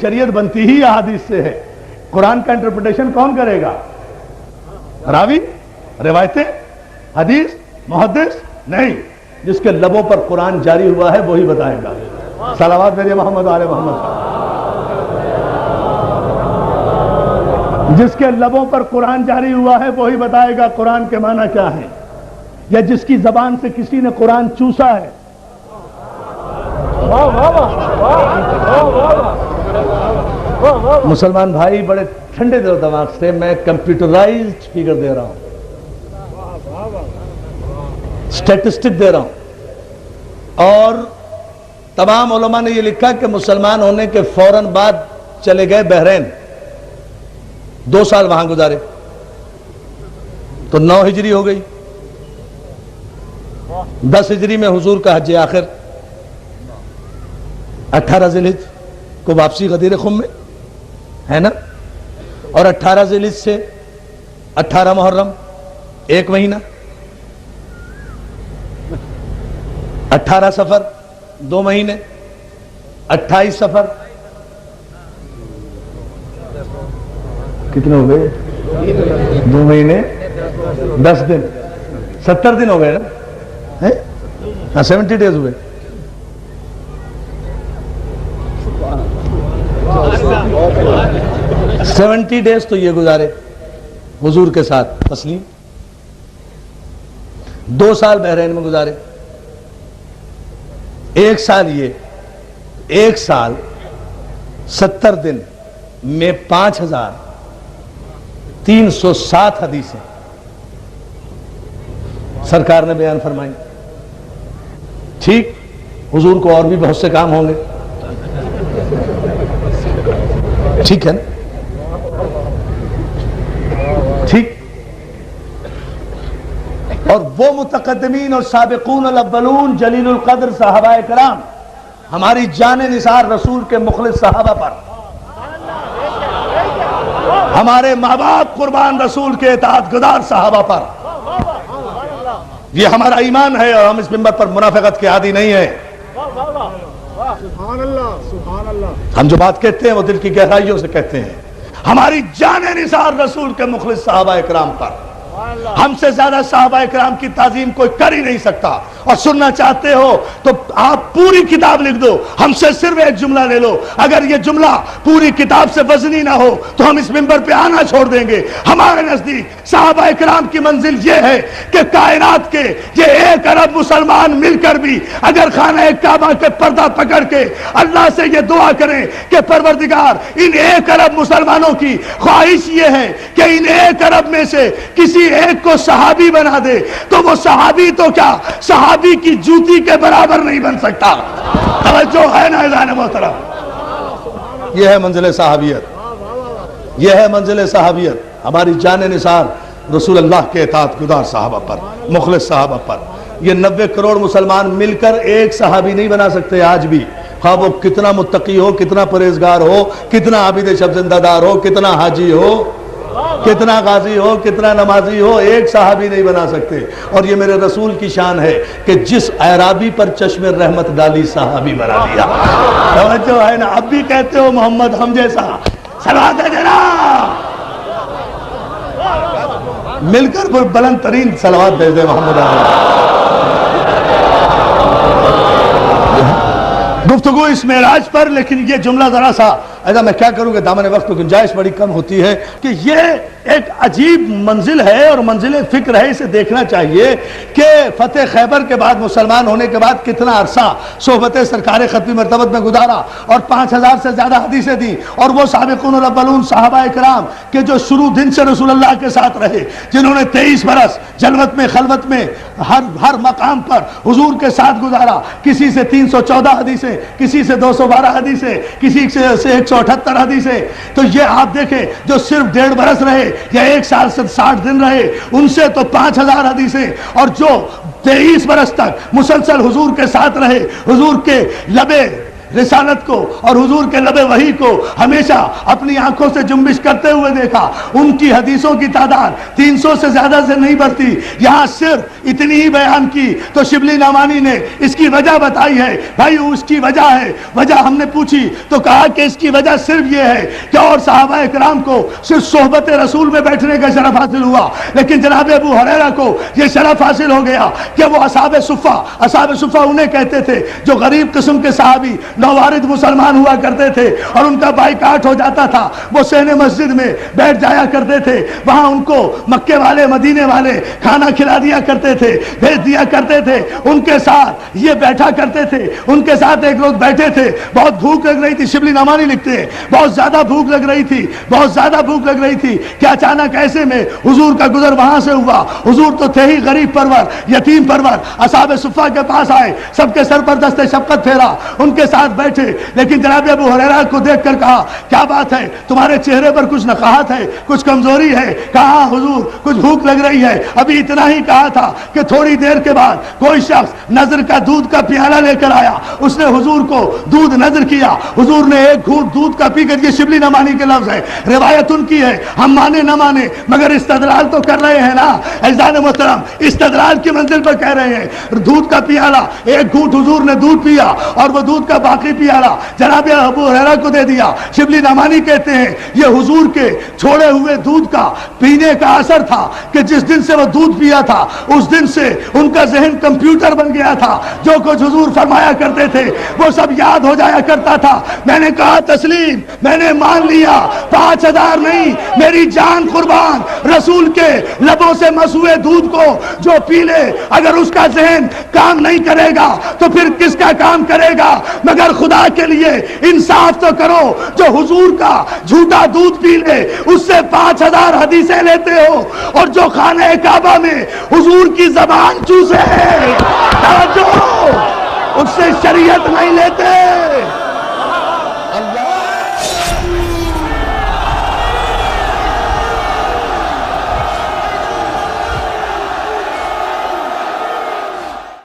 شریعت بنتی ہی احادیث سے ہے. قرآن کا انٹرپریٹیشن کون کرے گا؟ راوی، روایتیں، حدیث، محدث نہیں. جس کے لبوں پر قرآن جاری ہوا ہے وہی بتائے گا. صلوات بھیجئے محمد و آل محمد. جس کے لبوں پر قرآن جاری ہوا ہے وہی بتائے گا قرآن کے معنی کیا ہے. یا جس کی زبان سے کسی نے قرآن چوسا ہے. مسلمان بھائی بڑے ٹھنڈے دل و دماغ سے میں کمپیوٹرائزڈ فگر دے رہا ہوں، سٹیٹسٹک دے رہا ہوں. اور تمام علماء نے یہ لکھا کہ مسلمان ہونے کے فوراً بعد چلے گئے بحرین، 2 سال وہاں گزارے تو 9 ہجری ہو گئی. 10 ہجری میں حضور کا حج آخر، 18 ذی الحجہ کو واپسی غدیر خم میں ہے نا. اور 18 ذی الحجہ سے 18 محرم 1 مہینہ، 18 سفر 2 مہینے، 28 سفر کتنے ہو گئے؟ 2 مہینے 10 دن، 70 دن ہو گئے نا. ہاں 70 ڈیز ہوئے. سیونٹی ڈیز تو یہ گزارے حضور کے ساتھ تسلیم. 2 سال بحرین میں گزارے. 1 سال یہ، 1 سال 70 دن میں 5307 حدیثیں سرکار نے بیان فرمائی. ٹھیک، حضور کو اور بھی بہت سے کام ہوں گے، ٹھیک ہے نا؟ ٹھیک. اور وہ متقدمین اور سابقون الاولون جلیل القدر صحابہ کرام، ہماری جان نثار رسول کے مخلص صحابہ پر، ہمارے ماں باپ قربان رسول کے اطاعت گزار صحابہ پر، یہ ہمارا ایمان ہے. اور ہم اس منبر پر منافقت کے عادی نہیں ہیں. سبحان اللہ، سبحان اللہ. ہم جو بات کہتے ہیں وہ دل کی گہرائیوں سے کہتے ہیں. ہماری جان نثار رسول کے مخلص صحابہ اکرام پر، ہم سے زیادہ صحابہ اکرام کی تعظیم کوئی کر ہی نہیں سکتا. اور سننا چاہتے ہو تو آپ پوری کتاب لکھ دو، ہم سے صرف ایک جملہ لے لو. اگر یہ جملہ پوری کتاب سے وزنی نہ ہو تو ہم اس منبر پہ آنا چھوڑ دیں گے. ہمارے نزدیک صحابہ اکرام کی منزل یہ ہے کہ کائنات کے یہ 1 ارب مسلمان مل کر بھی اگر خانہ کعبہ کے پردہ پکڑ کے اللہ سے یہ دعا کریں کہ پروردگار ان 1 ارب مسلمانوں کی خواہش یہ ہے کہ ان 1 ارب میں سے کسی ایک کو صحابی بنا دے، تو وہ صحابی تو کیا، صحابی کی جوتی کے برابر نہیں بن سکتا. توجہ ہے نا اذان محترم؟ یہ ہے منزل صحابیت، یہ ہے منزل صحابیت. ہماری جان نثار رسول اللہ کے اطاعت گزار صحابہ پر، مخلص صحابہ پر. یہ 90 کروڑ مسلمان مل کر ایک صحابی نہیں بنا سکتے آج بھی، خواہ وہ کتنا متقی ہو، کتنا پرہیزگار ہو، کتنا عابد شب زندہ دار ہو، کتنا حاجی ہو، کتنا غازی ہو، کتنا نمازی ہو، ایک صحابی نہیں بنا سکتے. اور یہ میرے رسول کی شان ہے کہ جس اعرابی پر چشم رحمت ڈالی صحابی بنا دیا. توجہ ہے نا؟ اب بھی کہتے ہو محمد ہم جیسا. صلوات ہے جناب، مل کر بلند ترین صلوات بھیج دے محمد آمین. گفتگو اس معراج پر، لیکن یہ جملہ ذرا سا ایسا میں کیا کروں کہ دامن وقت گنجائش بڑی کم ہوتی ہے کہ یہ ایک عجیب منزل ہے اور منزل فکر ہے. اسے دیکھنا چاہیے کہ فتح خیبر کے بعد، مسلمان ہونے کے بعد کتنا عرصہ صحبت سرکار ختمی مرتبت میں گزارا اور 5000 سے زیادہ حدیثیں دی. اور وہ سابقون الاولون صحابہ اکرام کہ جو شروع دن سے رسول اللہ کے ساتھ رہے، جنہوں نے 23 برس جلوت میں خلوت میں ہر مقام پر حضور کے ساتھ گزارا. کسی سے 314 حدیثیں، کسی سے 212 حدیثیں، کسی سے 178 حدیثیں. تو یہ آپ دیکھیں جو صرف 1.5 برس رہے یا 1 سال سے 60 دن رہے، ان سے تو 5000 حدیثیں. اور جو 23 برس تک مسلسل حضور کے ساتھ رہے، حضور کے لبے رسالت کو اور حضور کے لب وحی کو ہمیشہ اپنی آنکھوں سے جنبش کرتے ہوئے دیکھا. ان کی حدیثوں کی تعداد 300 سے زیادہ سے نہیں بڑھتی. یہاں صرف اتنی ہی بیان کی تو شبلی نعمانی نے اس کی وجہ بتائی ہے. بھائی اس کی وجہ ہے, وجہ ہم نے پوچھی تو کہا کہ اس کی وجہ صرف یہ ہے کہ اور صحابہ اکرام کو صرف صحبت رسول میں بیٹھنے کا شرف حاصل ہوا, لیکن جناب ابو ہریرہ کو یہ شرف حاصل ہو گیا کہ وہ اصحاب صفہ انہیں کہتے تھے جو غریب قسم کے صحابی نوارد مسلمان ہوا کرتے تھے اور ان کا بائیکاٹ ہو جاتا تھا. وہ صحن مسجد میں بیٹھ جایا کرتے تھے, وہاں ان کو مکے والے مدینے والے کھانا کھلا دیا کرتے تھے, بھیج دیا کرتے تھے, ان کے ساتھ یہ بیٹھا کرتے تھے. ان کے ساتھ ایک لوگ بیٹھے تھے, بہت بھوک لگ رہی تھی, شبلی نعمانی لکھتے ہیں بہت زیادہ بھوک لگ رہی تھی, بہت زیادہ بھوک لگ رہی تھی کہ اچانک ایسے میں حضور کا گزر وہاں سے ہوا. حضور تو تھے ہی غریب پرور, یتیم پرور, اصحاب صفہ کے پاس آئے, سب کے سر پر دست شفقت پھیرا, ان کے ساتھ بیٹھے, لیکن جناب ابو ہریرہ کو دیکھ کر کہا کیا بات ہے, تمہارے چہرے پر کچھ نقاہت ہے, کچھ کمزوری ہے؟ کہا حضور کچھ بھوک لگ رہی ہے. ابھی اتنا ہی کہا تھا کہ تھوڑی دیر کے بعد کوئی شخص نظر کا دودھ کا پیالہ لے کر آیا, اس نے حضور کو دودھ نظر کیا, حضور نے ایک گھونٹ دودھ کا پی کر, یہ شبلی نعمانی کے لفظ ہے, روایت ان کی ہے, ہم مانے نہ مانے مگر استدلال تو کر رہے ہیں نا عزیزان محترم, استدلال کی منزل پر کہہ رہے ہیں. دودھ کا پیالہ ایک گھونٹ حضور نے دودھ پیا اور وہ دودھ کا باقی پیالہ جناب ابو ہریرہ کو دے دیا. شبلی نعمانی کہتے ہیں یہ حضور کے چھوڑے ہوئے دودھ کا پینے کا اثر تھا کہ جس دن سے وہ دودھ پیا تھا اس دن سے ان کا ذہن کمپیوٹر بن گیا تھا, جو کچھ حضور فرمایا کرتے تھے وہ سب یاد ہو جایا کرتا تھا. میں نے کہا تسلیم, میں نے مان لیا, 5000 نہیں میری جان قربان, رسول کے لبوں سے مسوئے دودھ کو جو پی لے اگر اس کا ذہن کام نہیں کرے گا تو پھر کس کا کام کرے گا؟ مگر خدا کے لیے انصاف تو کرو, جو حضور کا جھوٹا دودھ پی لے اس سے 5000 حدیثیں لیتے ہو, اور جو خانہ کعبہ میں حضور کی زبان چوسے اس سے شریعت نہیں لیتے.